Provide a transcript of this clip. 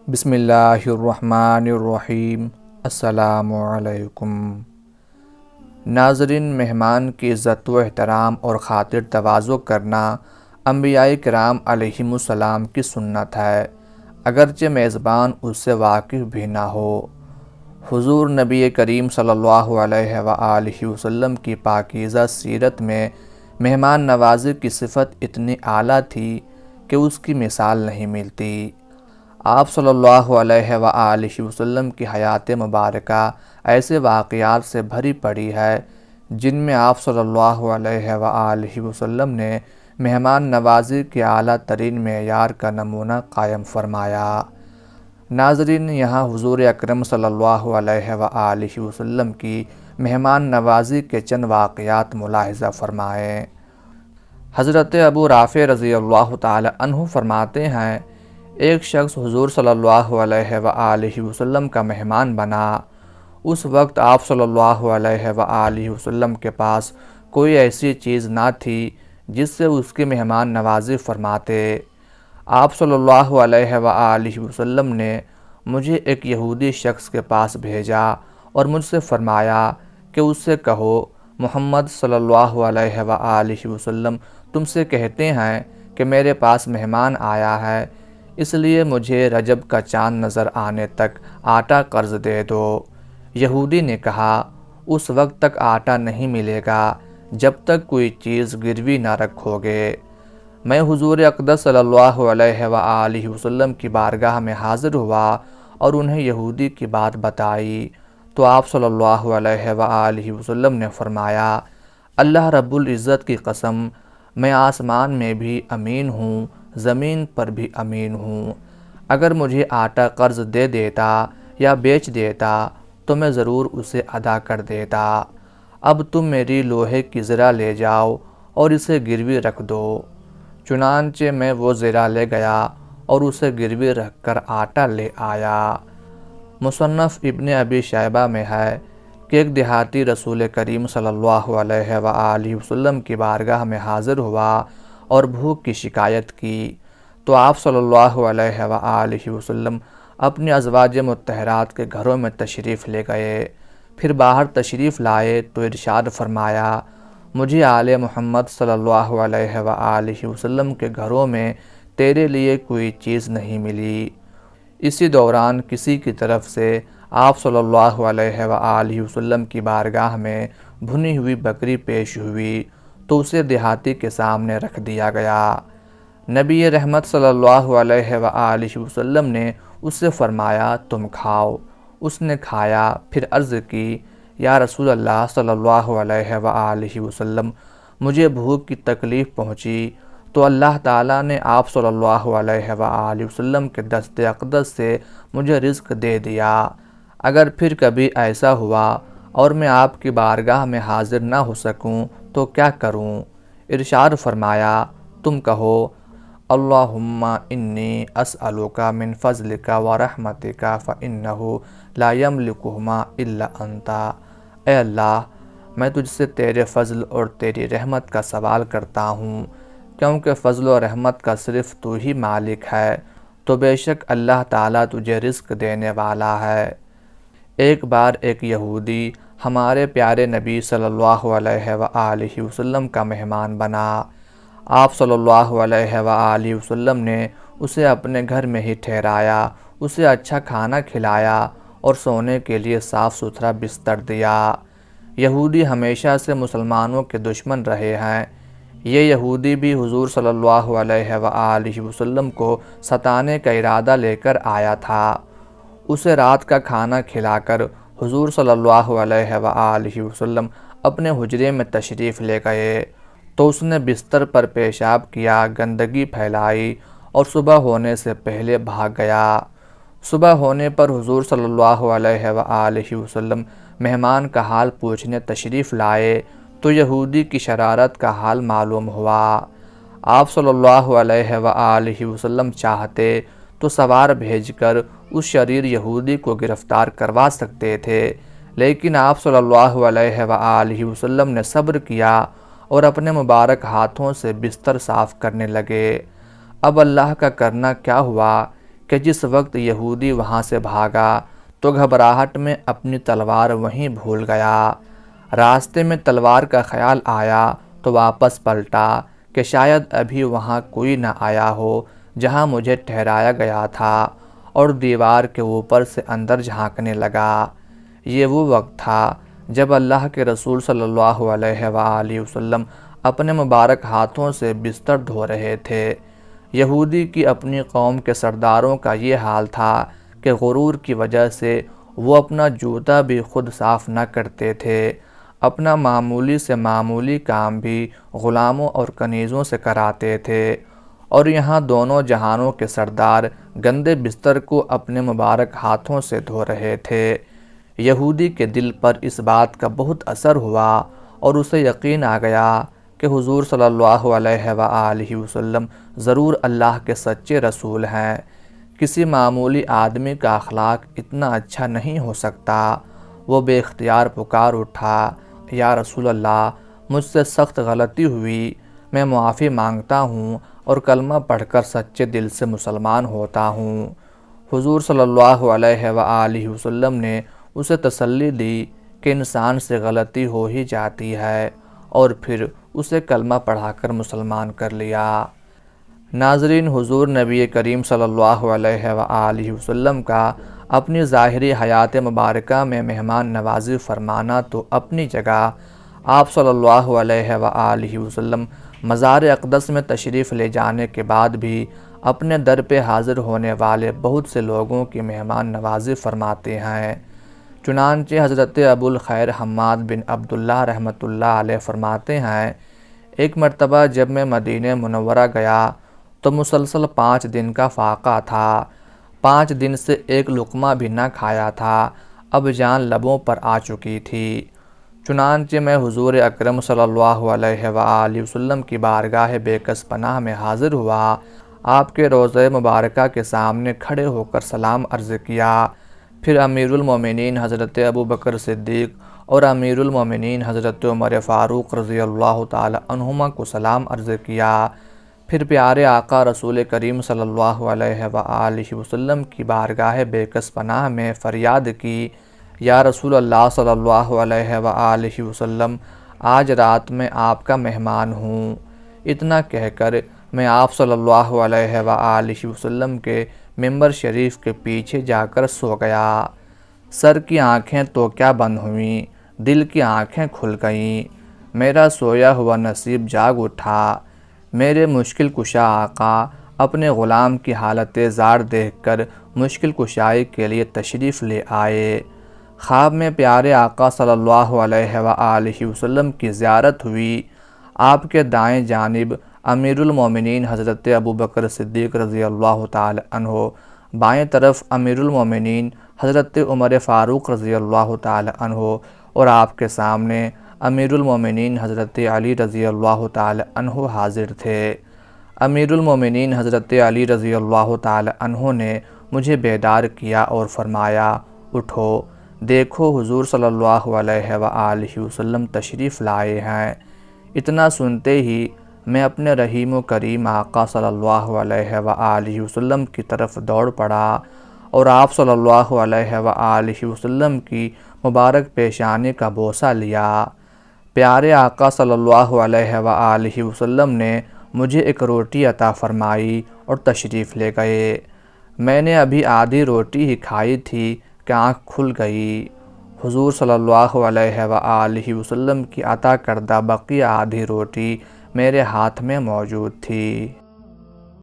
بسم اللہ الرحمن الرحیم۔ السلام علیکم ناظرین، مہمان کی عزت و احترام اور خاطر تواضع کرنا انبیاء کرام علیہم السلام کی سنت ہے، اگرچہ میزبان اس سے واقف بھی نہ ہو۔ حضور نبی کریم صلی اللہ علیہ وآلہ وسلم کی پاکیزہ سیرت میں مہمان نوازی کی صفت اتنی اعلیٰ تھی کہ اس کی مثال نہیں ملتی۔ آپ صلی اللہ علیہ وآلہ وسلم کی حیات مبارکہ ایسے واقعات سے بھری پڑی ہے جن میں آپ صلی اللہ علیہ وآلہ وسلم نے مہمان نوازی کے اعلیٰ ترین معیار کا نمونہ قائم فرمایا۔ ناظرین، یہاں حضور اکرم صلی اللہ علیہ وآلہ وسلم کی مہمان نوازی کے چند واقعات ملاحظہ فرمائیں۔ حضرت ابو رافع رضی اللہ تعالی عنہ فرماتے ہیں، ایک شخص حضور صلی اللہ علیہ وآلہ وسلم کا مہمان بنا۔ اس وقت آپ صلی اللہ علیہ وآلہ وسلم کے پاس کوئی ایسی چیز نہ تھی جس سے اس کی مہمان نوازی فرماتے۔ آپ صلی اللہ علیہ وآلہ وسلم نے مجھے ایک یہودی شخص کے پاس بھیجا اور مجھ سے فرمایا کہ اس سے کہو، محمد صلی اللہ علیہ وآلہ وسلم تم سے کہتے ہیں کہ میرے پاس مہمان آیا ہے، اس لیے مجھے رجب کا چاند نظر آنے تک آٹا قرض دے دو۔ یہودی نے کہا، اس وقت تک آٹا نہیں ملے گا جب تک کوئی چیز گروی نہ رکھو گے۔ میں حضور اقدس صلی اللہ علیہ وآلہ وسلم کی بارگاہ میں حاضر ہوا اور انہیں یہودی کی بات بتائی تو آپ صلی اللہ علیہ وآلہ وسلم نے فرمایا، اللہ رب العزت کی قسم، میں آسمان میں بھی امین ہوں، زمین پر بھی امین ہوں۔ اگر مجھے آٹا قرض دے دیتا یا بیچ دیتا تو میں ضرور اسے ادا کر دیتا۔ اب تم میری لوہے کی زرہ لے جاؤ اور اسے گروی رکھ دو۔ چنانچہ میں وہ زرہ لے گیا اور اسے گروی رکھ کر آٹا لے آیا۔ مصنف ابن ابی شیبہ میں ہے کہ ایک دیہاتی رسول کریم صلی اللہ علیہ وآلہ وسلم کی بارگاہ میں حاضر ہوا اور بھوک کی شکایت کی تو آپ صلی اللہ علیہ وآلہ وسلم اپنی ازواج مطہرات کے گھروں میں تشریف لے گئے۔ پھر باہر تشریف لائے تو ارشاد فرمایا، مجھے آل محمد صلی اللہ علیہ وآلہ وسلم کے گھروں میں تیرے لیے کوئی چیز نہیں ملی۔ اسی دوران کسی کی طرف سے آپ صلی اللہ علیہ وآلہ وسلم کی بارگاہ میں بھنی ہوئی بکری پیش ہوئی تو اسے دیہاتی کے سامنے رکھ دیا گیا۔ نبی رحمت صلی اللہ علیہ وآلہ وسلم نے اس سے فرمایا، تم کھاؤ۔ اس نے کھایا، پھر عرض کی، یا رسول اللہ صلی اللہ علیہ وآلہ وسلم، مجھے بھوک کی تکلیف پہنچی تو اللہ تعالیٰ نے آپ صلی اللہ علیہ وآلہ وسلم کے دست اقدس سے مجھے رزق دے دیا۔ اگر پھر کبھی ایسا ہوا اور میں آپ کی بارگاہ میں حاضر نہ ہو سکوں تو کیا کروں؟ ارشاد فرمایا، تم کہو، اللہم انی اسألک من فضلک ورحمتک فإنہ لا یملکہما الا انت۔ اے اللہ، میں تجھ سے تیرے فضل اور تیری رحمت کا سوال کرتا ہوں، کیونکہ فضل و رحمت کا صرف تو ہی مالک ہے، تو بے شک اللہ تعالیٰ تجھے رزق دینے والا ہے۔ ایک بار ایک یہودی ہمارے پیارے نبی صلی اللہ علیہ وآلہ وسلم کا مہمان بنا۔ آپ صلی اللہ علیہ وآلہ وسلم نے اسے اپنے گھر میں ہی ٹھہرایا، اسے اچھا کھانا کھلایا اور سونے کے لیے صاف ستھرا بستر دیا۔ یہودی ہمیشہ سے مسلمانوں کے دشمن رہے ہیں۔ یہ یہودی بھی حضور صلی اللہ علیہ وآلہ وسلم کو ستانے کا ارادہ لے کر آیا تھا۔ اسے رات کا کھانا کھلا کر حضور صلی اللہ علیہ وآلہ وسلم اپنے حجرے میں تشریف لے گئے تو اس نے بستر پر پیشاب کیا، گندگی پھیلائی اور صبح ہونے سے پہلے بھاگ گیا۔ صبح ہونے پر حضور صلی اللہ علیہ وآلہ وسلم مہمان کا حال پوچھنے تشریف لائے تو یہودی کی شرارت کا حال معلوم ہوا۔ آپ صلی اللہ علیہ وآلہ وسلم چاہتے تو سوار بھیج کر اس شریر یہودی کو گرفتار کروا سکتے تھے، لیکن آپ صلی اللہ علیہ وآلہ وسلم نے صبر کیا اور اپنے مبارک ہاتھوں سے بستر صاف کرنے لگے۔ اب اللہ کا کرنا کیا ہوا کہ جس وقت یہودی وہاں سے بھاگا تو گھبراہٹ میں اپنی تلوار وہیں بھول گیا۔ راستے میں تلوار کا خیال آیا تو واپس پلٹا کہ شاید ابھی وہاں کوئی نہ آیا ہو جہاں مجھے ٹھہرایا گیا تھا، اور دیوار کے اوپر سے اندر جھانکنے لگا۔ یہ وہ وقت تھا جب اللہ کے رسول صلی اللہ علیہ وآلہ وسلم اپنے مبارک ہاتھوں سے بستر دھو رہے تھے۔ یہودی کی اپنی قوم کے سرداروں کا یہ حال تھا کہ غرور کی وجہ سے وہ اپنا جوتا بھی خود صاف نہ کرتے تھے، اپنا معمولی سے معمولی کام بھی غلاموں اور کنیزوں سے کراتے تھے، اور یہاں دونوں جہانوں کے سردار گندے بستر کو اپنے مبارک ہاتھوں سے دھو رہے تھے۔ یہودی کے دل پر اس بات کا بہت اثر ہوا اور اسے یقین آ گیا کہ حضور صلی اللہ علیہ وآلہ وسلم ضرور اللہ کے سچے رسول ہیں۔ کسی معمولی آدمی کا اخلاق اتنا اچھا نہیں ہو سکتا۔ وہ بے اختیار پکار اٹھا، یا رسول اللہ، مجھ سے سخت غلطی ہوئی، میں معافی مانگتا ہوں اور کلمہ پڑھ کر سچے دل سے مسلمان ہوتا ہوں۔ حضور صلی اللہ علیہ وآلہ وسلم نے اسے تسلی دی کہ انسان سے غلطی ہو ہی جاتی ہے، اور پھر اسے کلمہ پڑھا کر مسلمان کر لیا۔ ناظرین، حضور نبی کریم صلی اللہ علیہ وآلہ وسلم کا اپنی ظاہری حیات مبارکہ میں مہمان نوازی فرمانا تو اپنی جگہ، آپ صلی اللہ علیہ وآلہ وسلم مزار اقدس میں تشریف لے جانے کے بعد بھی اپنے در پہ حاضر ہونے والے بہت سے لوگوں کی مہمان نوازی فرماتے ہیں۔ چنانچہ حضرت ابو الخیر حماد بن عبداللہ رحمۃ اللہ علیہ فرماتے ہیں، ایک مرتبہ جب میں مدینہ منورہ گیا تو مسلسل 5 دن کا فاقہ تھا، 5 دن سے ایک لقمہ بھی نہ کھایا تھا، اب جان لبوں پر آ چکی تھی۔ چنانچہ میں حضور اکرم صلی اللہ علیہ وآلہ وسلم کی بارگاہ بے کس پناہ میں حاضر ہوا، آپ کے روضہ مبارکہ کے سامنے کھڑے ہو کر سلام عرض کیا، پھر امیر المومنین حضرت ابو بکر صدیق اور امیر المومنین حضرت عمر فاروق رضی اللہ تعالی عنہما کو سلام عرض کیا، پھر پیارے آقا رسول کریم صلی اللہ علیہ وآلہ وسلم کی بارگاہ بے کس پناہ میں فریاد کی، یا رسول اللہ صلی اللہ علیہ وآلہ وسلم، آج رات میں آپ کا مہمان ہوں۔ اتنا کہہ کر میں آپ صلی اللہ علیہ وآلہ وسلم کے ممبر شریف کے پیچھے جا کر سو گیا۔ سر کی آنکھیں تو کیا بند ہوئیں، دل کی آنکھیں کھل گئیں، میرا سویا ہوا نصیب جاگ اٹھا۔ میرے مشکل کشا آقا اپنے غلام کی حالت زار دیکھ کر مشکل کشائی کے لیے تشریف لے آئے۔ خواب میں پیارے آقا صلی اللہ علیہ وآلہ وسلم کی زیارت ہوئی۔ آپ کے دائیں جانب امیر المومنین حضرت ابو بکر صدیق رضی اللہ تعالی عنہ، بائیں طرف امیر المومنین حضرت عمر فاروق رضی اللہ تعالی عنہ، اور آپ کے سامنے امیر المومنین حضرت علی رضی اللہ تعالی عنہ حاضر تھے۔ امیر المومنین حضرت علی رضی اللہ تعالی عنہ نے مجھے بیدار کیا اور فرمایا، اٹھو، دیکھو حضور صلی اللہ علیہ وآلہ وسلم تشریف لائے ہیں۔ اتنا سنتے ہی میں اپنے رحیم و کریم آقا صلی اللہ علیہ وآلہ وسلم کی طرف دوڑ پڑا اور آپ صلی اللہ علیہ وآلہ وسلم کی مبارک پیشانی کا بوسہ لیا۔ پیارے آقا صلی اللہ علیہ وآلہ وسلم نے مجھے ایک روٹی عطا فرمائی اور تشریف لے گئے۔ میں نے ابھی آدھی روٹی ہی کھائی تھی کہ آنکھ کھل گئی۔ حضور صلی اللہ علیہ وآلہ وسلم کی عطا کردہ بقیہ آدھی روٹی میرے ہاتھ میں موجود تھی۔